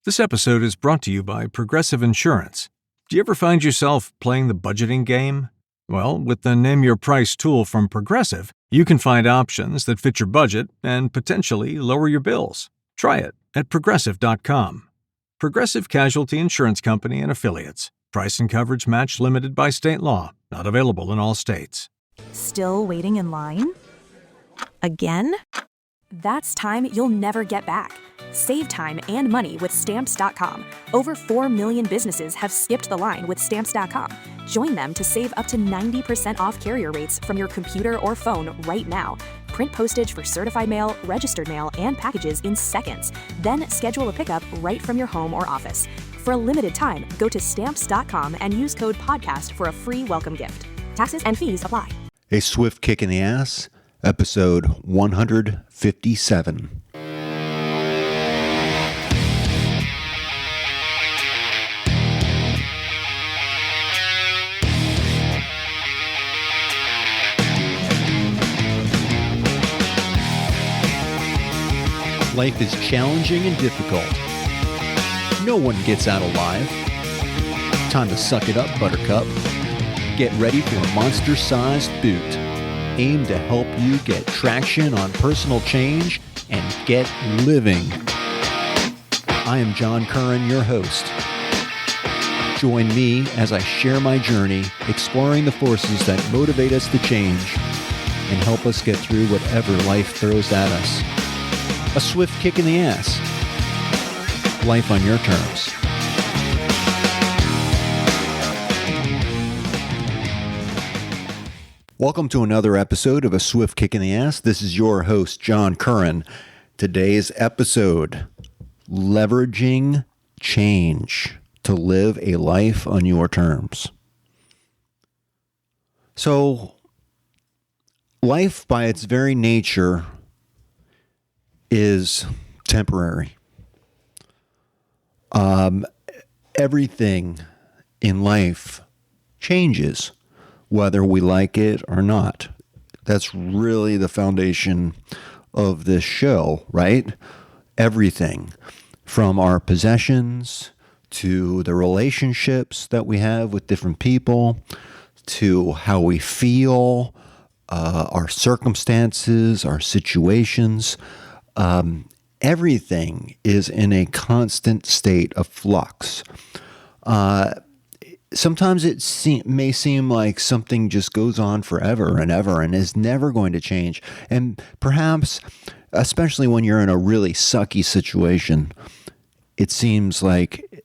This episode is brought to you by Progressive Insurance. Do you ever find yourself playing the budgeting game? Well, with the Name Your Price tool from Progressive, you can find options that fit your budget and potentially lower your bills. Try it at Progressive.com. Progressive Casualty Insurance Company and Affiliates. Price and coverage match limited by state law. Not available in all states. Still waiting in line? Again? That's time you'll never get back. Save time and money with Stamps.com. Over 4 million businesses have skipped the line with Stamps.com. Join them to save up to 90% off carrier rates from your computer or phone right now. Print postage for certified mail, registered mail, and packages in seconds. Then schedule a pickup right from your home or office. For a limited time, go to Stamps.com and use code PODCAST for a free welcome gift. Taxes and fees apply. A Swift Kick in the Ass, episode 157. Life is challenging and difficult. No one gets out alive. Time to suck it up, Buttercup. Get ready for a monster-sized boot, aimed to help you get traction on personal change and get living. I am John Curran, your host. Join me as I share my journey, exploring the forces that motivate us to change and help us get through whatever life throws at us. A swift kick in the ass. Life on your terms. Welcome to another episode of A Swift Kick in the Ass. This is your host, John Curran. Today's episode, leveraging change to live a life on your terms. So, life by its very nature is temporary. Everything in life changes, whether we like it or not. That's really the foundation of this show, right? Everything from our possessions to the relationships that we have with different people to how we feel, our circumstances, our situations. Everything is in a constant state of flux. Sometimes it may seem like something just goes on forever and ever and is never going to change. And perhaps, especially when you're in a really sucky situation, it seems like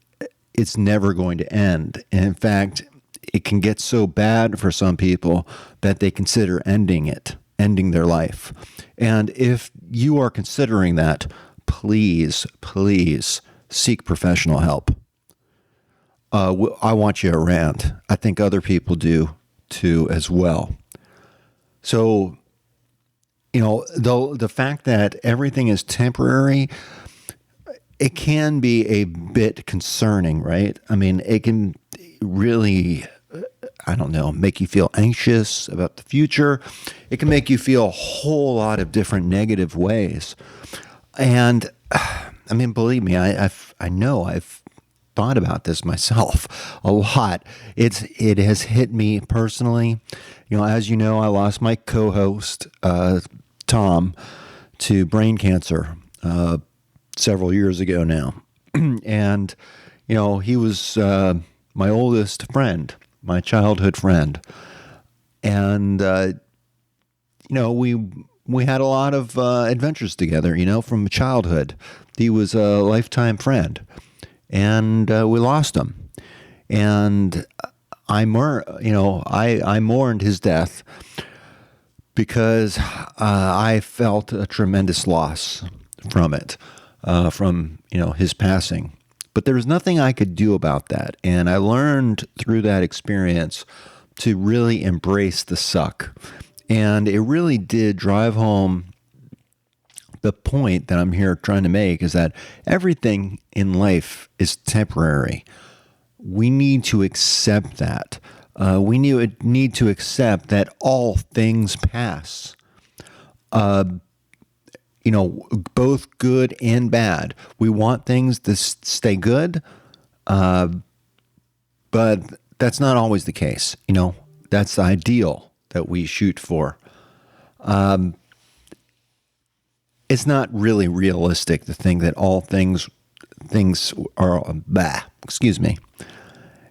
it's never going to end. And in fact, it can get so bad for some people that they consider ending their life. And if you are considering that, please seek professional help. I want you around. I think other people do too as well. So, the fact that everything is temporary, it can be a bit concerning, right? I mean, it can really, make you feel anxious about the future. It can make you feel a whole lot of different negative ways. And believe me, I've thought about this myself a lot. It has hit me personally. As you know, I lost my co-host, Tom, to brain cancer several years ago now. And, he was my oldest friend, my childhood friend. And, we had a lot of adventures together, from childhood. He was a lifetime friend. And we lost him. And I mourned his death because I felt a tremendous loss from it, from his passing. But there was nothing I could do about that. And I learned through that experience to really embrace the suck. And it really did drive home the point that I'm here trying to make, is that everything in life is temporary. We need to accept that. We need to accept that all things pass. both good and bad. We want things to stay good, but that's not always the case. That's the ideal that we shoot for. It's not really realistic to think that all things are excuse me.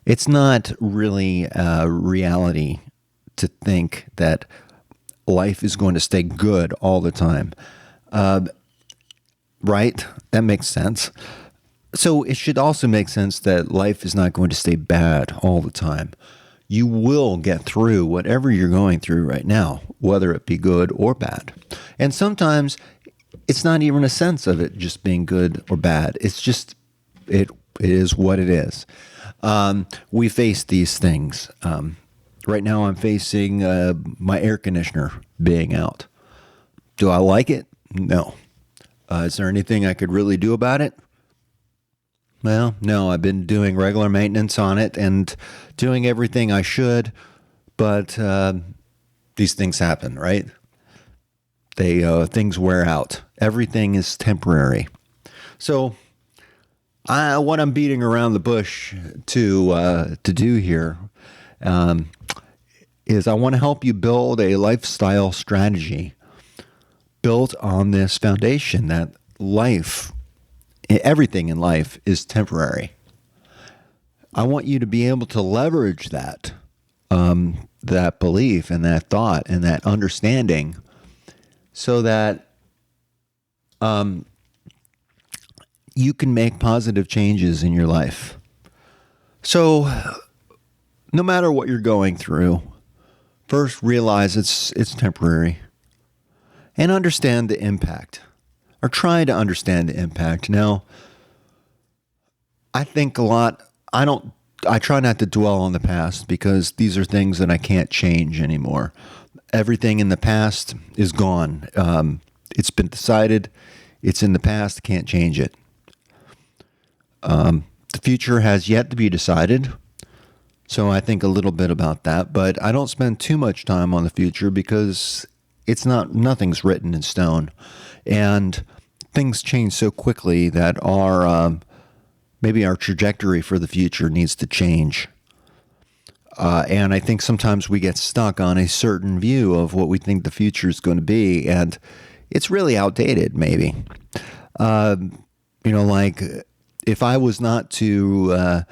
It's not really reality to think that life is going to stay good all the time. Right? That makes sense. So it should also make sense that life is not going to stay bad all the time. You will get through whatever you're going through right now, whether it be good or bad. And sometimes it's not even a sense of it just being good or bad. It's just, it is what it is. We face these things. Right now I'm facing my air conditioner being out. Do I like it? No. Is there anything I could really do about it? Well, no, I've been doing regular maintenance on it and doing everything I should, but these things happen, right? Things wear out. Everything is temporary. So what I'm beating around the bush to do here is I want to help you build a lifestyle strategy built on this foundation that everything in life is temporary. I want you to be able to leverage that belief and that thought and that understanding so that you can make positive changes in your life. So no matter what you're going through, first realize it's temporary and understand the impact. Or try to understand the impact. Now, I think a lot, I try not to dwell on the past because these are things that I can't change anymore. Everything in the past is gone. It's been decided. It's in the past. Can't change it. The future has yet to be decided. So I think a little bit about that, but I don't spend too much time on the future because nothing's written in stone. And things change so quickly that maybe our trajectory for the future needs to change. And I think sometimes we get stuck on a certain view of what we think the future is going to be, and it's really outdated, maybe. Like if I was not to,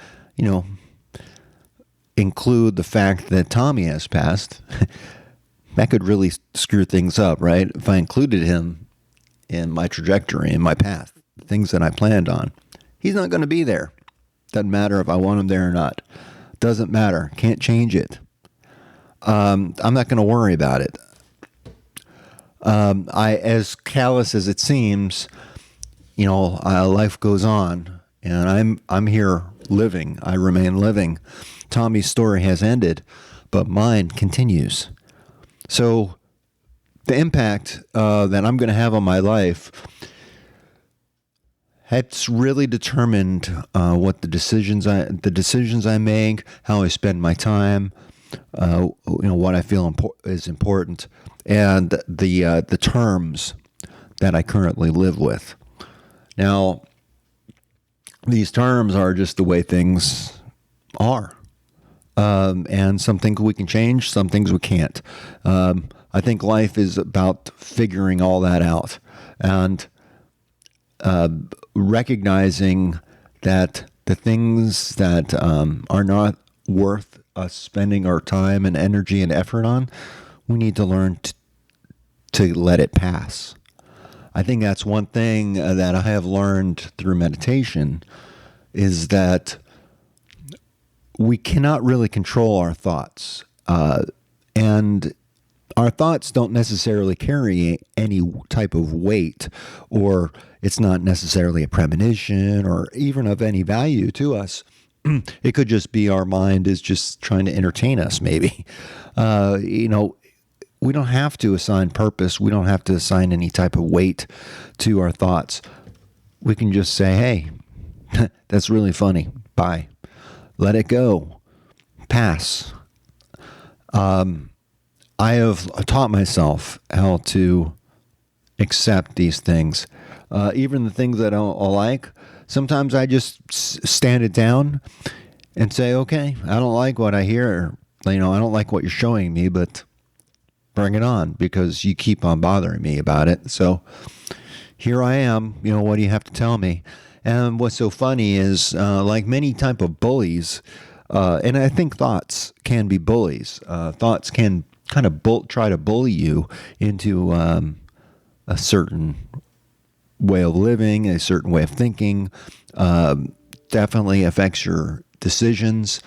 include the fact that Tommy has passed, that could really screw things up, right? If I included him in my trajectory, in my path, things that I planned on, he's not going to be there. Doesn't matter if I want him there or not. Doesn't matter. Can't change it. I'm not going to worry about it. As callous as it seems, life goes on, and I'm here living. I remain living. Tommy's story has ended, but mine continues. So the impact that I'm going to have on my life, it's really determined what the decisions I make, how I spend my time, what I feel is important, and the terms that I currently live with. Now, these terms are just the way things are. And some things we can change, some things we can't. I think life is about figuring all that out and recognizing that the things that are not worth us spending our time and energy and effort on, we need to learn to let it pass. I think that's one thing that I have learned through meditation is that we cannot really control our thoughts. And our thoughts don't necessarily carry any type of weight, or it's not necessarily a premonition or even of any value to us. It could just be our mind is just trying to entertain us, maybe. We don't have to assign purpose. We don't have to assign any type of weight to our thoughts. We can just say, hey, that's really funny. Bye. Let it go. Pass. I have taught myself how to accept these things. Even the things that I don't like, sometimes I just stand it down and say, okay, I don't like what I hear. I don't like what you're showing me, but bring it on, because you keep on bothering me about it. So here I am. What do you have to tell me? And what's so funny is, like many type of bullies, and I think thoughts can be bullies. Thoughts can kind of try to bully you into a certain way of living, a certain way of thinking. Definitely affects your decisions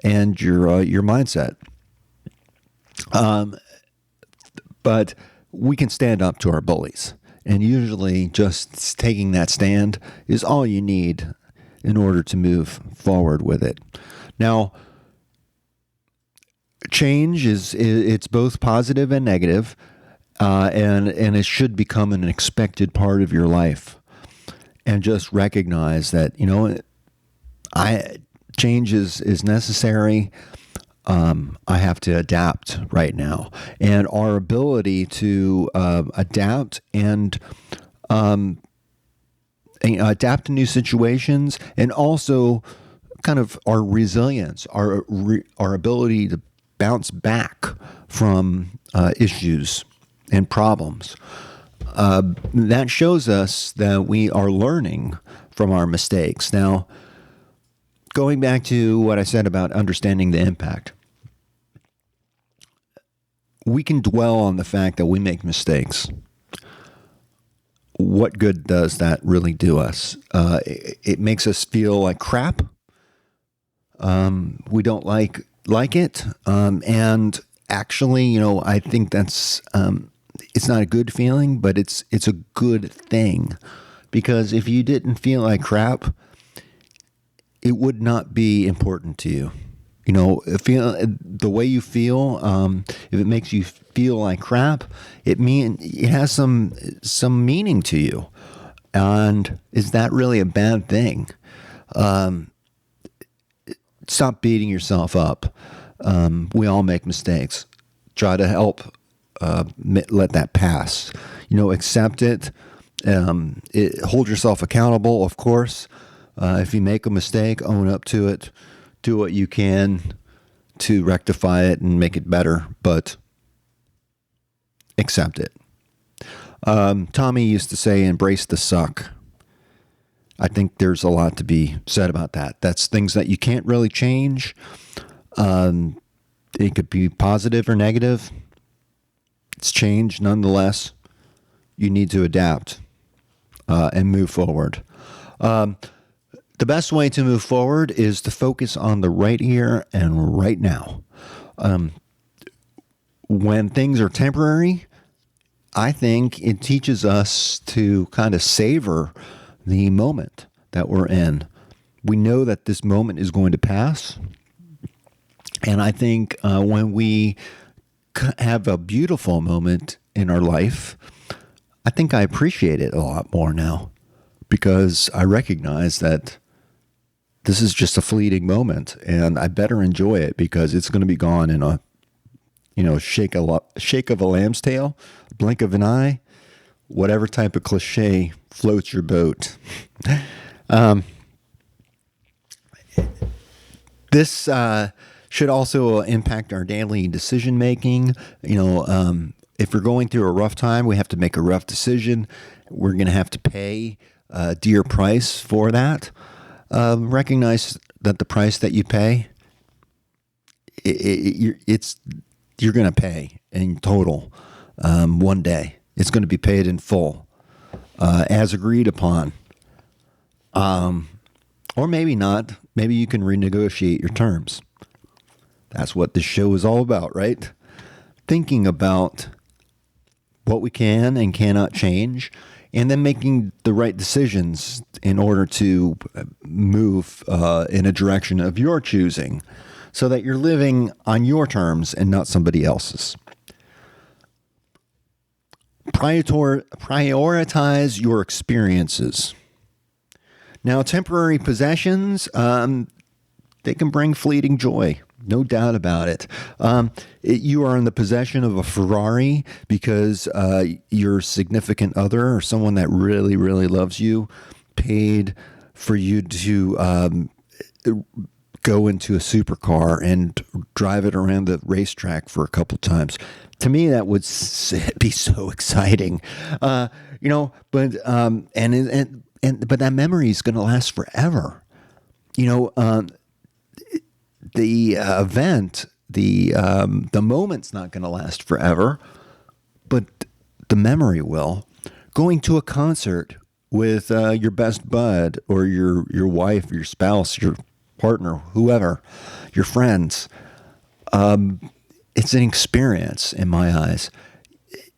and your mindset. But we can stand up to our bullies. And usually just taking that stand is all you need in order to move forward with it. Now, change it's both positive and negative, and it should become an expected part of your life. And just recognize that, change is necessary. I have to adapt right now, and our ability to adapt and adapt to new situations, and also kind of our resilience, our ability to bounce back from issues and problems. That shows us that we are learning from our mistakes. Now, going back to what I said about understanding the impact, we can dwell on the fact that we make mistakes. What good does that really do us? It makes us feel like crap. We don't like it. And actually, I think that's it's not a good feeling, but it's a good thing, because if you didn't feel like crap, it would not be important to you. The way you feel, if it makes you feel like crap, it has some meaning to you. And is that really a bad thing? Stop beating yourself up. We all make mistakes. Try to help let that pass. Accept it. Hold yourself accountable, of course. If you make a mistake, own up to it. Do what you can to rectify it and make it better, but accept it. Tommy used to say, embrace the suck. I think there's a lot to be said about that. That's things that you can't really change. It could be positive or negative. It's change nonetheless. You need to adapt and move forward. The best way to move forward is to focus on the right here and right now. When things are temporary, I think it teaches us to kind of savor the moment that we're in. We know that this moment is going to pass. And I think when we have a beautiful moment in our life, I think I appreciate it a lot more now, because I recognize that this is just a fleeting moment, and I better enjoy it, because it's going to be gone in a, shake of a lamb's tail, blink of an eye, whatever type of cliche floats your boat. This should also impact our daily decision making. If we're going through a rough time, we have to make a rough decision. We're going to have to pay a dear price for that. Recognize that the price that you pay, you're going to pay in total one day. It's going to be paid in full, as agreed upon. Or maybe not. Maybe you can renegotiate your terms. That's what this show is all about, right? Thinking about what we can and cannot change, and then making the right decisions in order to move in a direction of your choosing, so that you're living on your terms and not somebody else's. Prioritize your experiences. Now, temporary possessions, they can bring fleeting joy. No doubt about it. You are in the possession of a Ferrari because your significant other or someone that really, really loves you paid for you to go into a supercar and drive it around the racetrack for a couple times. To me, that would be so exciting, but but that memory is going to last forever. The event, the moment's not going to last forever, but the memory will. Going to a concert with your best bud or your wife, your spouse, your partner, whoever, your friends. It's an experience in my eyes.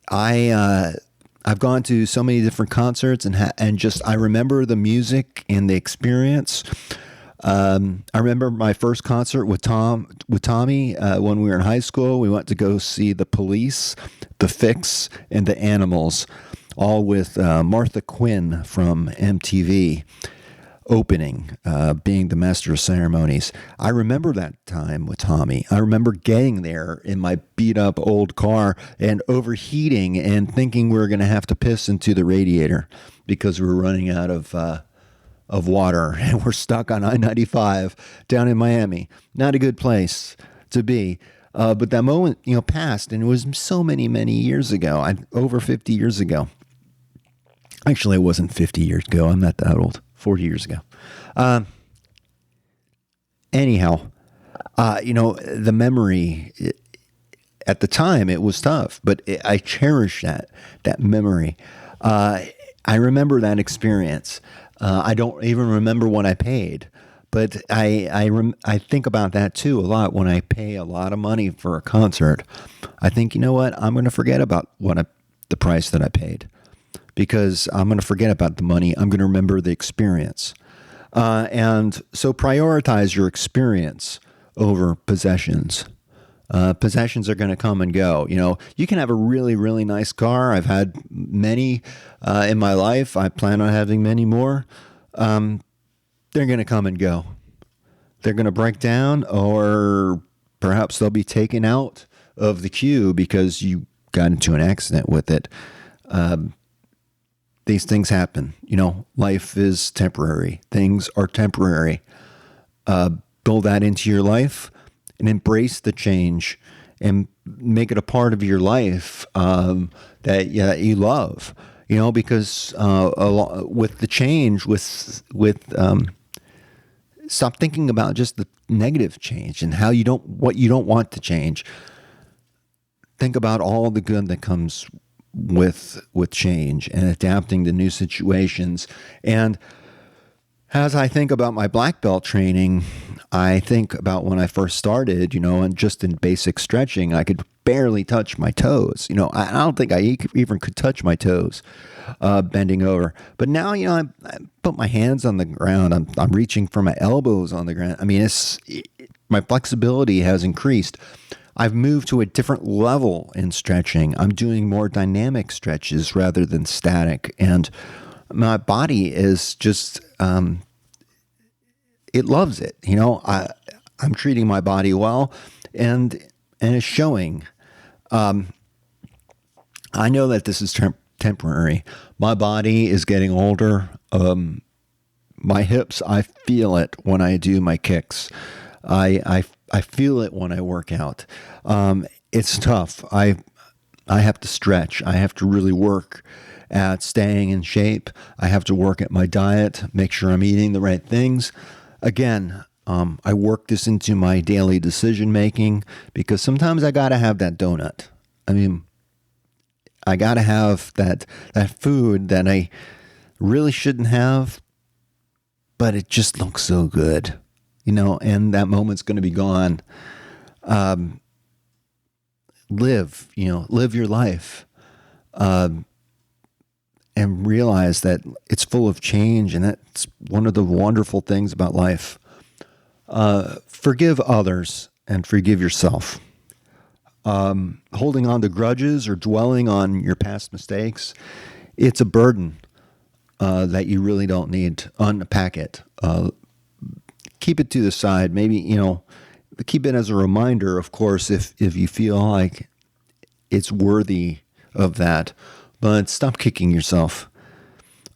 I've gone to so many different concerts and just I remember the music and the experience. I remember my first concert with Tommy when we were in high school. We went to go see the Police, the Fix, and the Animals, all with Martha Quinn from MTV opening, being the master of ceremonies. I remember that time with Tommy. I remember getting there in my beat up old car and overheating and thinking we were going to have to piss into the radiator because we were running out of water and we're stuck on I-95 down in Miami. Not a good place to be. But that moment, passed, and it was so many, many years ago. Over 50 years ago. Actually, it wasn't 50 years ago. I'm not that old. 40 years ago. Anyhow, the memory, at the time, it was tough, but I cherish that memory. I remember that experience. I don't even remember what I paid, but I think about that too a lot when I pay a lot of money for a concert. I think, you know what, I'm going to forget about the price that I paid because I'm going to forget about the money. I'm going to remember the experience. And so prioritize your experience over possessions. Possessions are going to come and go. You can have a really, really nice car. I've had many in my life. I plan on having many more. They're going to come and go. They're going to break down, or perhaps they'll be taken out of the queue because you got into an accident with it. These things happen. Life is temporary. Things are temporary. Build that into your life and embrace the change and make it a part of your life that you love. Because with the change, stop thinking about just the negative change and what you don't want to change. Think about all the good that comes with change and adapting to new situations. And as I think about my black belt training, I think about when I first started, and just in basic stretching, I could barely touch my toes. I don't think I even could touch my toes bending over. But now, I put my hands on the ground. I'm reaching for my elbows on the ground. I mean, my flexibility has increased. I've moved to a different level in stretching. I'm doing more dynamic stretches rather than static. And my body is just, it loves it. I'm treating my body well and it's showing. I know that this is temporary. My body is getting older. My hips, I feel it when I do my kicks. I feel it when I work out. It's tough. I have to stretch. I have to really work at staying in shape. I have to work at my diet, make sure I'm eating the right things. Again, I work this into my daily decision making because sometimes I got to have that donut. I mean, I got to have that food that I really shouldn't have, but it just looks so good. And that moment's going to be gone. Live your life, and realize that it's full of change. And that's one of the wonderful things about life. Forgive others and forgive yourself. Holding on to grudges or dwelling on your past mistakes, it's a burden that you really don't need. Unpack it. Keep it to the side. Maybe, keep it as a reminder, of course, if you feel like it's worthy of that. But stop kicking yourself.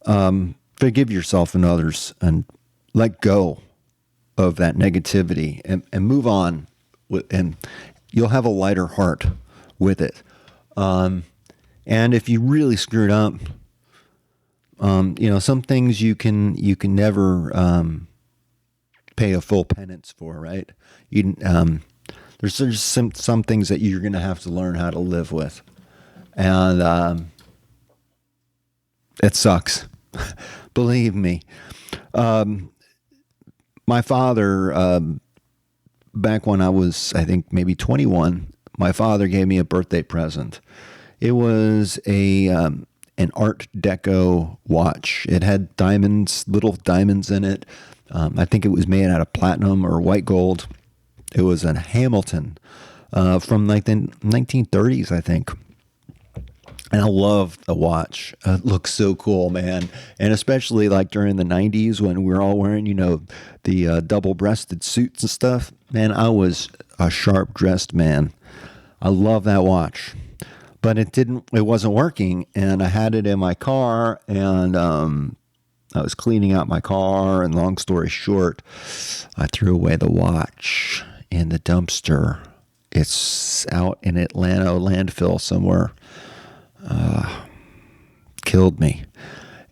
Forgive yourself and others, and let go of that negativity, and move on, and you'll have a lighter heart with it. And if you really screwed up, some things you can never pay a full penance for, right? There's just some things that you're going to have to learn how to live with, and it sucks. Believe me. My father, back when I was, I think, maybe 21, my father gave me a birthday present. It was an Art Deco watch. It had diamonds, little diamonds in it. I think it was made out of platinum or white gold. It was a Hamilton from like the 1930s, I think. And I love the watch. It looks so cool, man. And especially like during the 90s when we were all wearing, the double-breasted suits and stuff. Man, I was a sharp-dressed man. I love that watch. But it wasn't working, and I had it in my car, and I was cleaning out my car, and long story short, I threw away the watch in the dumpster. It's out in Atlanta landfill somewhere. Killed me.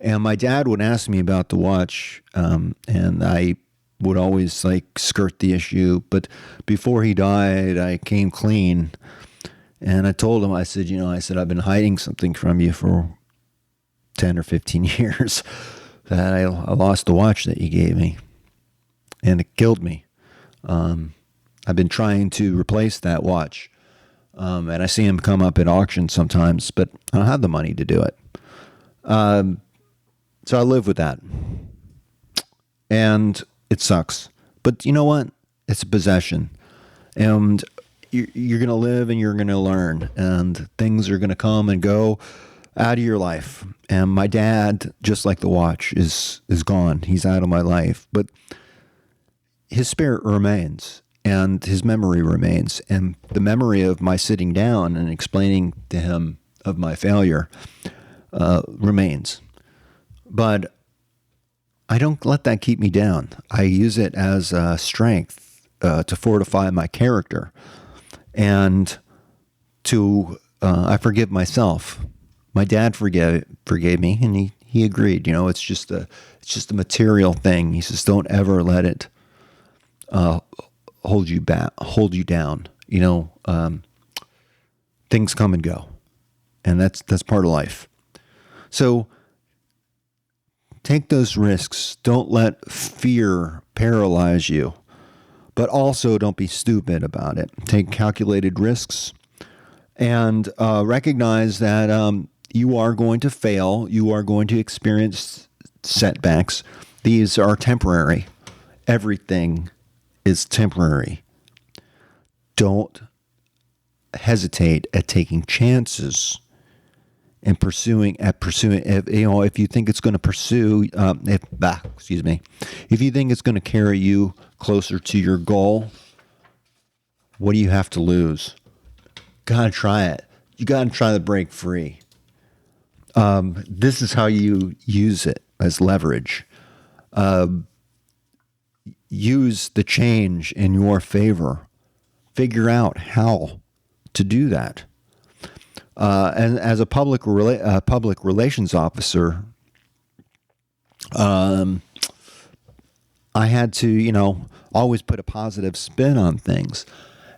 And my dad would ask me about the watch, and I would always skirt the issue. But before he died, I came clean, and I told him, I said, I've been hiding something from you for 10 or 15 years, that I lost the watch that you gave me, and it killed me. I've been trying to replace that watch. And I see him come up at auction sometimes, but I don't have the money to do it. So I live with that. And it sucks. But you know what? It's a possession. And you're going to live and you're going to learn. And things are going to come and go out of your life. And my dad, just like the watch, is gone. He's out of my life. But his spirit remains. And his memory remains. And the memory of my sitting down and explaining to him of my failure remains. But I don't let that keep me down. I use it as strength to fortify my character. And I forgive myself. My dad forgave me, and he agreed. It's just a material thing. He says, don't ever let it hold you down. Things come and go, and that's part of life. So take those risks. Don't let fear paralyze you, but also don't be stupid about it. Take calculated risks, and recognize that you are going to fail. You are going to experience setbacks. These are temporary. Everything is temporary. Don't hesitate at taking chances and pursuing. If you think it's going to if you think it's going to carry you closer to your goal, what do you have to lose? Gotta try it. You gotta try to break free. This is how you use it as leverage. Use the change in your favor. Figure out how to do that. And as a public relations officer, I had to, always put a positive spin on things.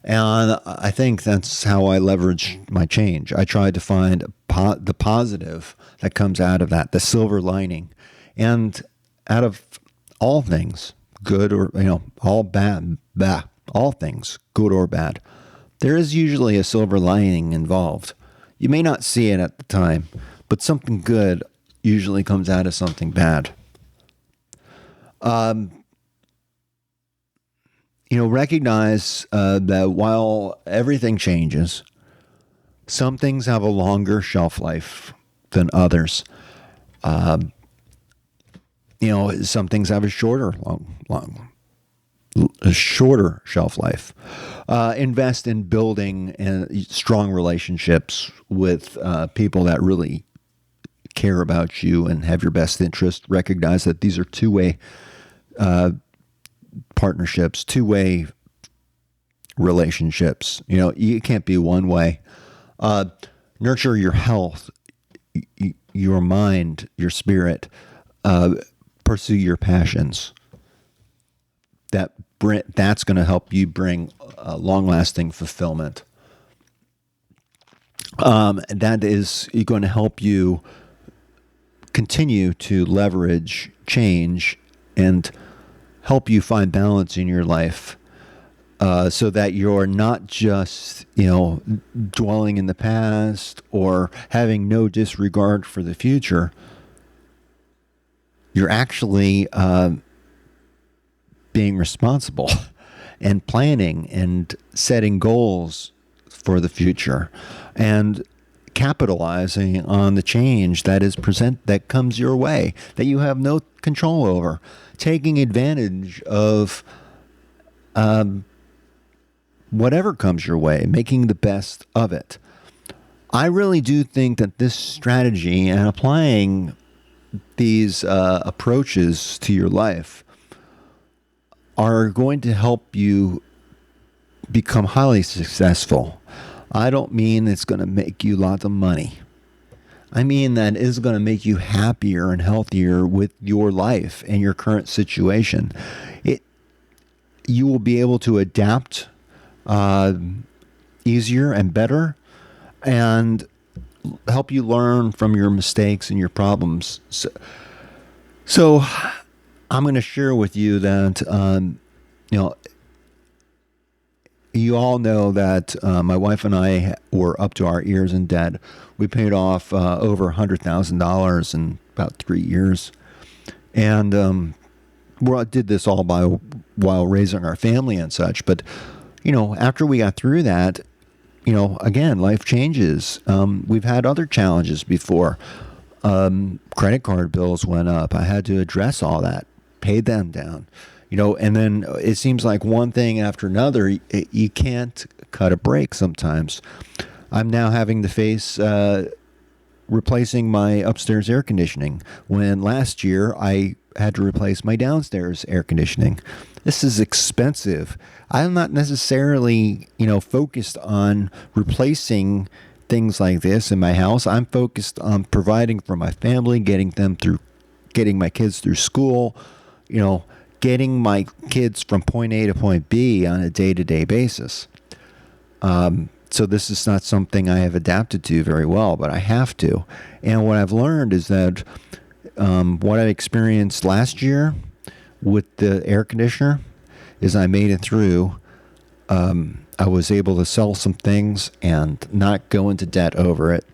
And I think that's how I leverage my change. I tried to find the positive that comes out of that, the silver lining. And out of all things, good or, all bad, all things, good or bad, there is usually a silver lining involved. You may not see it at the time, but something good usually comes out of something bad. Recognize that while everything changes, some things have a longer shelf life than others. Some things have a shorter a shorter shelf life. Invest in building strong relationships with people that really care about you and have your best interest. Recognize that these are two-way partnerships, two-way relationships. You can't be one way. Nurture your health, your mind, your spirit. Pursue your passions. That's going to help you bring long-lasting fulfillment. That is going to help you continue to leverage change and help you find balance in your life, so that you're not just dwelling in the past or having no disregard for the future. You're actually being responsible and planning and setting goals for the future and capitalizing on the change that comes your way, that you have no control over, taking advantage of whatever comes your way, making the best of it. I really do think that this strategy and applying these approaches to your life are going to help you become highly successful. I don't mean it's going to make you lots of money. I mean that it's going to make you happier and healthier with your life and your current situation. You will be able to adapt easier and better, and help you learn from your mistakes and your problems. So I'm going to share with you that, you all know that my wife and I were up to our ears in debt. We paid off over $100,000 in about 3 years. And we did this all while raising our family and such. But, after we got through that, again, life changes. We've had other challenges before. Credit card bills went up. I had to address all that, paid them down. And then it seems like one thing after another, you can't cut a break sometimes. I'm now having to face replacing my upstairs air conditioning, when last year I had to replace my downstairs air conditioning. This is expensive. I'm not necessarily, focused on replacing things like this in my house. I'm focused on providing for my family, getting my kids through school, getting my kids from point A to point B on a day-to-day basis. So this is not something I have adapted to very well, but I have to. And what I've learned is that what I experienced last year with the air conditioner is I made it through. I was able to sell some things and not go into debt over it.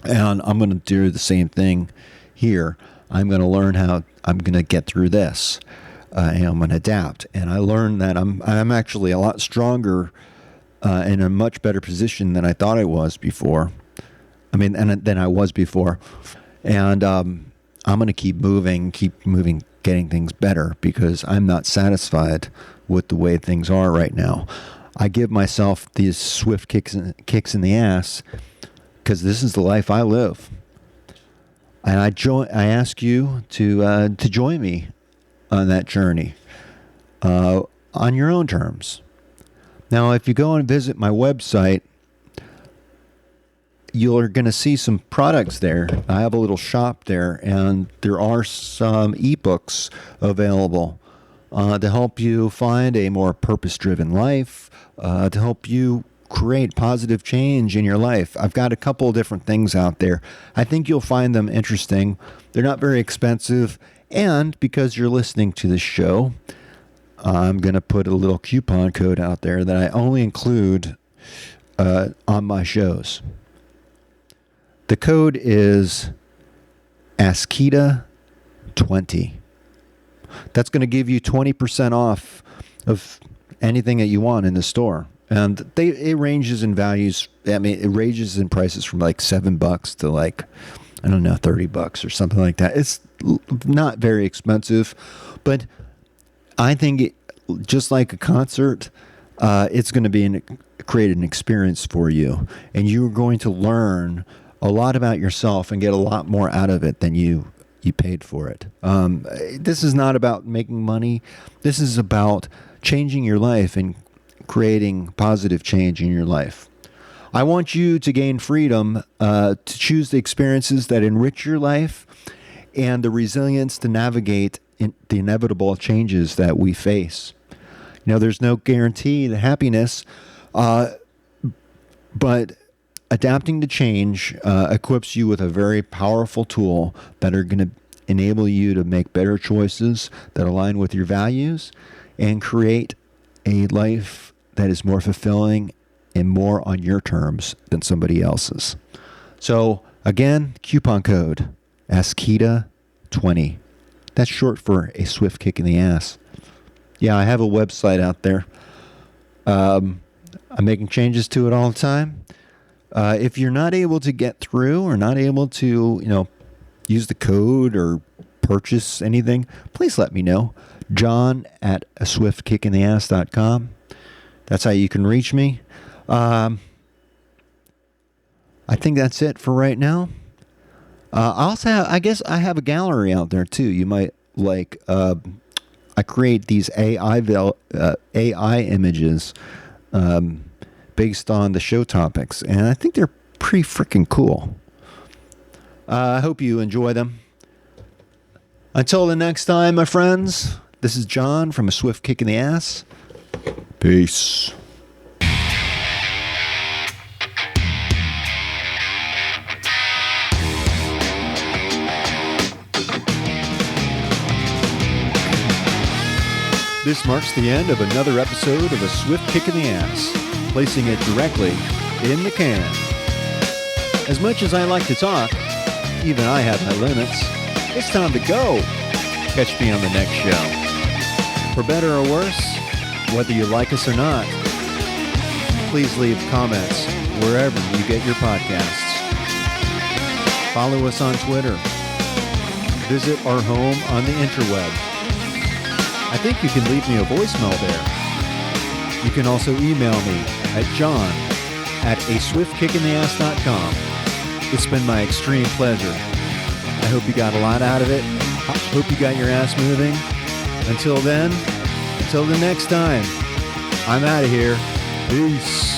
And I'm going to do the same thing here. I'm going to learn how I'm going to get through this, and I'm going to adapt. And I learned that I'm actually a lot stronger, in a much better position than I thought I was before. Than I was before. And I'm going to keep moving, getting things better, because I'm not satisfied with the way things are right now. I give myself these swift kicks in the ass because this is the life I live. And I ask you to join me on that journey, on your own terms. Now, if you go and visit my website, you're going to see some products there. I have a little shop there, and there are some ebooks available to help you find a more purpose-driven life, to help you create positive change in your life. I've got a couple of different things out there. I think you'll find them interesting. They're not very expensive, and because you're listening to this show, I'm going to put a little coupon code out there that I only include on my shows. The code is ASKITA 20. That's going to give you 20% off of anything that you want in the store. And it ranges in values. It ranges in prices from like $7 to like, I don't know, $30 or something like that. It's not very expensive, but I think just like a concert, it's going to create an experience for you, and you're going to learn a lot about yourself and get a lot more out of it than you paid for it. This is not about making money. This is about changing your life and creating positive change in your life. I want you to gain freedom to choose the experiences that enrich your life and the resilience to navigate the inevitable changes that we face. There's no guarantee to happiness, but adapting to change equips you with a very powerful tool that are going to enable you to make better choices that align with your values and create a life that is more fulfilling and more on your terms than somebody else's. So again, coupon code ASKITA20. That's short for a swift kick in the ass. Yeah, I have a website out there. I'm making changes to it all the time. If you're not able to get through or not able to, use the code or purchase anything, please let me know. John at aswiftkickintheass.com. That's how you can reach me. I think that's it for right now. I guess I have a gallery out there too. You might like, I create these AI images based on the show topics, and I think they're pretty freaking cool. I hope you enjoy them. Until the next time, my friends, this is John from A Swift Kick in the Ass. Peace. This marks the end of another episode of A Swift Kick in the Ass, placing it directly in the can. As much as I like to talk, even I have my limits. It's time to go. Catch me on the next show. For better or worse, whether you like us or not, please leave comments wherever you get your podcasts. Follow us on Twitter. Visit our home on the interweb. I think you can leave me a voicemail there. You can also email me at john@aswiftkickintheass.com. It's been my extreme pleasure. I hope you got a lot out of it. I hope you got your ass moving. Until then, until the next time, I'm out of here. Peace.